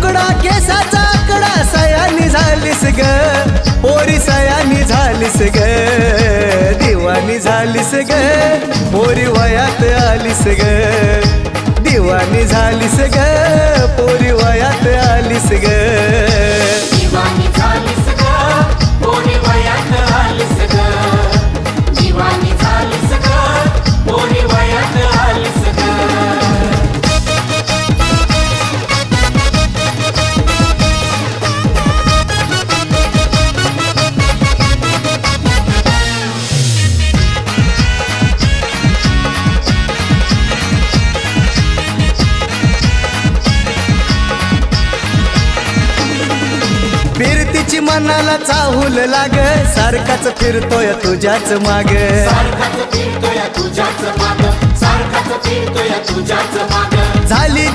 तुकडा केसाचा आकडा सयानी झालीस ग पोरी सयानी झालीस ग दिवानी झालीस ग पोरी वयात आलीस ग दिवानी झालीस ग पोरी वयात आलीस ग दिवानी झालीस ग पोरी वयात आलीस ग दिवानी झालीस ग पोरी वयात आलीस ग फिरतीची मनाला चाहूल लाग सारखाच फिरतोय तुझ्याच माग सारखाच फिरतोय तुझ्याच माग सारखाच फिरतोय तुझ्याच माग झाली